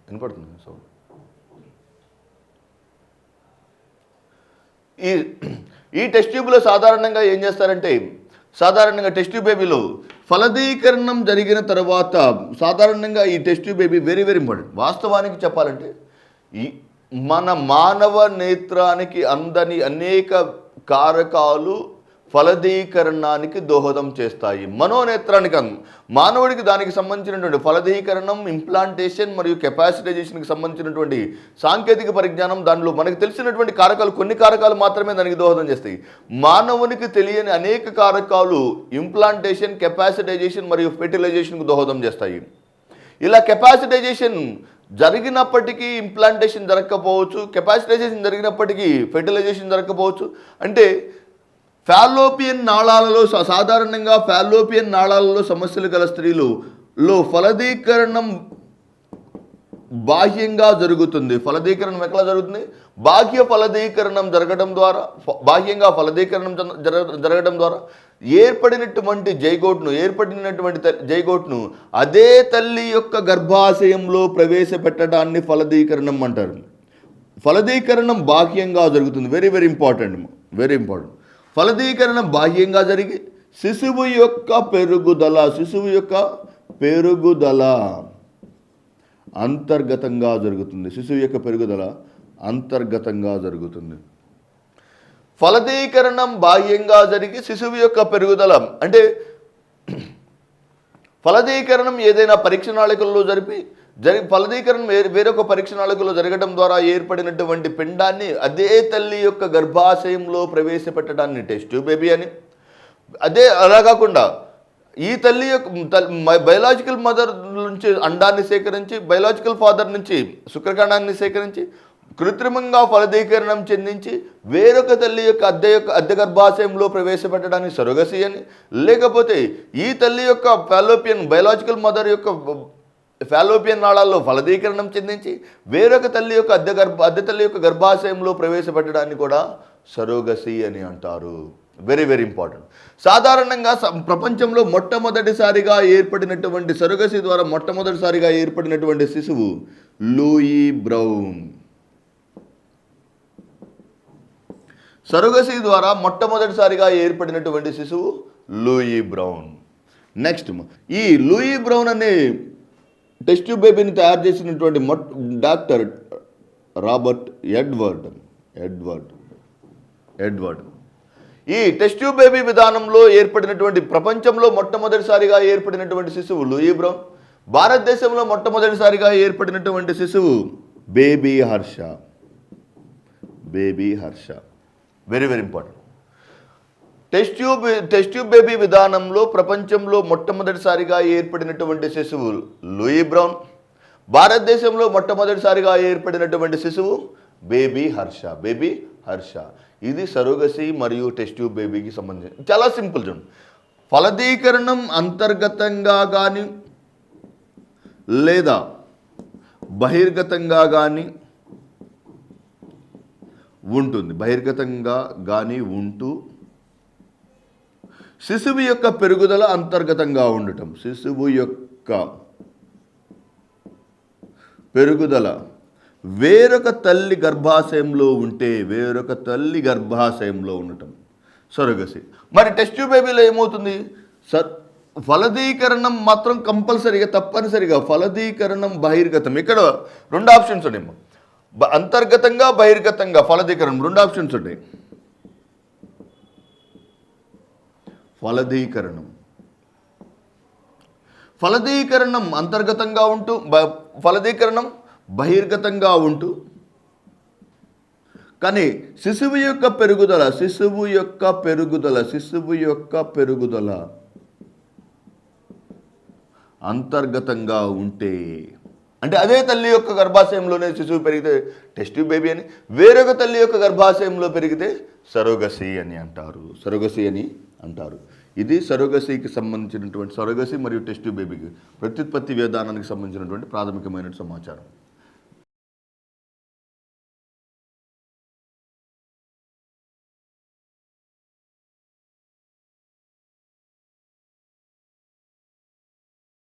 వినపడుతుంది. సో ఈ ఈ టెస్ట్ ట్యూబ్లో సాధారణంగా ఏం చేస్తారంటే, సాధారణంగా టెస్ట్ ట్యూబ్ బేబీలో ఫలదీకరణం జరిగిన తర్వాత సాధారణంగా ఈ test tube baby very very important. వాస్తవానికి చెప్పాలంటే ఈ మన మానవ నేత్రానికి అందని అనేక కారకాలు ఫలదీకరణానికి దోహదం చేస్తాయి. మనోనేత్రానికి మానవుడికి దానికి సంబంధించినటువంటి ఫలదీకరణం, ఇంప్లాంటేషన్ మరియు కెపాసిటైజేషన్కి సంబంధించినటువంటి సాంకేతిక పరిజ్ఞానం, దానిలో మనకు తెలిసినటువంటి కారకాలు కొన్ని కారకాలు మాత్రమే దానికి దోహదం చేస్తాయి. మానవునికి తెలియని అనేక కారకాలు ఇంప్లాంటేషన్, కెపాసిటైజేషన్ మరియు ఫెర్టిలైజేషన్కు దోహదం చేస్తాయి. ఇలా కెపాసిటైజేషన్ జరిగినప్పటికీ ఇంప్లాంటేషన్ జరగకపోవచ్చు, కెపాసిటైజేషన్ జరిగినప్పటికీ ఫెర్టిలైజేషన్ జరగకపోవచ్చు. అంటే ఫాలోపియన్ నాళాలలో సాధారణంగా ఫాలోపియన్ నాళాలలో సమస్యలు గల స్త్రీలలో ఫలదీకరణం బాహ్యంగా జరుగుతుంది. ఫలదీకరణం ఎట్లా జరుగుతుంది? బాహ్య ఫలదీకరణం జరగడం ద్వారా, బాహ్యంగా ఫలదీకరణం జరగడం ద్వారా ఏర్పడినటువంటి జైగోట్ను అదే తల్లి యొక్క గర్భాశయంలో ప్రవేశపెట్టడాన్ని ఫలదీకరణం అంటారు. ఫలదీకరణం బాహ్యంగా జరుగుతుంది. Very very important, very important. ఫలదీకరణం బాహ్యంగా జరిగి శిశువు యొక్క పెరుగుదల అంతర్గతంగా జరుగుతుంది. శిశువు యొక్క పెరుగుదల అంతర్గతంగా జరుగుతుంది. ఫలదీకరణం బాహ్యంగా జరిగి శిశువు యొక్క పెరుగుదల అంటే ఫలదీకరణం ఏదైనా పరీక్ష నాళికల్లో ఫలదీకరణం వేరొక పరీక్ష నాళికలో జరగడం ద్వారా ఏర్పడినటువంటి పిండాన్ని అదే తల్లి యొక్క గర్భాశయంలో ప్రవేశపెట్టడాన్ని టెస్ట్ ట్యూబ్ బేబీ అని, అలా కాకుండా ఈ తల్లి యొక్క బయలాజికల్ మదర్ నుంచి అండాన్ని సేకరించి, బయలాజికల్ ఫాదర్ నుంచి శుక్రకణాన్ని సేకరించి కృత్రిమంగా ఫలదీకరణం చెందించి వేరొక తల్లి యొక్క అద్దె గర్భాశయంలో ప్రవేశపెట్టడానికి సరోగసీ అని, లేకపోతే ఈ తల్లి యొక్క బయలాజికల్ మదర్ యొక్క ఫాలోపియన్ నాళాల్లో ఫలదీకరణం చెందించి వేరొక తల్లి యొక్క అద్దె తల్లి యొక్క గర్భాశయంలో ప్రవేశపెట్టడాన్ని కూడా సరోగసీ అని అంటారు. Very very important. సాధారణంగా ప్రపంచంలో మొట్టమొదటిసారిగా ఏర్పడినటువంటి సరోగసీ ద్వారా మొట్టమొదటిసారిగా ఏర్పడినటువంటి శిశువు లూయి బ్రౌన్. సరోగసీ ద్వారా మొట్టమొదటిసారిగా ఏర్పడినటువంటి శిశువు లూయి బ్రౌన్. నెక్స్ట్, ఈ లూయి బ్రౌన్ అనే టెస్ట్ ట్యూబ్ బేబీని తయారు చేసినటువంటి డాక్టర్ రాబర్ట్ ఎడ్వర్డ్. ఈ టెస్ట్ ట్యూబ్ బేబీ విధానంలో ఏర్పడినటువంటి ప్రపంచంలో మొట్టమొదటిసారిగా ఏర్పడినటువంటి శిశువు లూయి బ్రౌన్. భారతదేశంలో మొట్టమొదటిసారిగా ఏర్పడినటువంటి శిశువు baby Harsha. Very very important. Test tube baby విధానంలో ప్రపంచంలో మొట్టమొదటిసారిగా ఏర్పడినటువంటి శిశువు లూయి బ్రౌన్. భారతదేశంలో మొట్టమొదటిసారిగా ఏర్పడినటువంటి శిశువు బేబీ హర్ష. ఇది సరోగసీ మరియు టెస్ట్ ట్యూబ్ బేబీకి సంబంధించి చాలా సింపుల్. చూడండి, ఫలదీకరణం అంతర్గతంగా కానీ లేదా బహిర్గతంగా కానీ ఉంటుంది. బహిర్గతంగా కానీ ఉంటూ శిశువు యొక్క పెరుగుదల అంతర్గతంగా ఉండటం. శిశువు యొక్క పెరుగుదల వేరొక తల్లి గర్భాశయంలో ఉండటం సరోగసీ. మరి టెస్ట్ ట్యూబ్ బేబీలో ఏమవుతుంది? ఫలదీకరణం మాత్రం తప్పనిసరిగా ఫలదీకరణం బహిర్గతం. ఇక్కడ రెండు ఆప్షన్స్ ఉన్నాయి, అంతర్గతంగా బహిర్గతంగా ఫలదీకరణం రెండు ఆప్షన్స్ ఉంటాయి. ఫలదీకరణం అంతర్గతంగా ఉంటూ ఫలదీకరణం బహిర్గతంగా ఉంటూ, కానీ శిశువు యొక్క పెరుగుదల అంతర్గతంగా ఉంటే, అంటే అదే తల్లి యొక్క గర్భాశయంలోనే శిశువు పెరిగితే టెస్ట్ ట్యూబ్ బేబీ అని, వేరొక తల్లి యొక్క గర్భాశయంలో పెరిగితే సరోగసీ అని అంటారు. ఇది సరోగసీకి సంబంధించినటువంటి సరోగసీ మరియు టెస్ట్ ట్యూబ్ బేబీకి ప్రత్యుత్పత్తి విధానానికి సంబంధించినటువంటి ప్రాథమికమైన సమాచారం.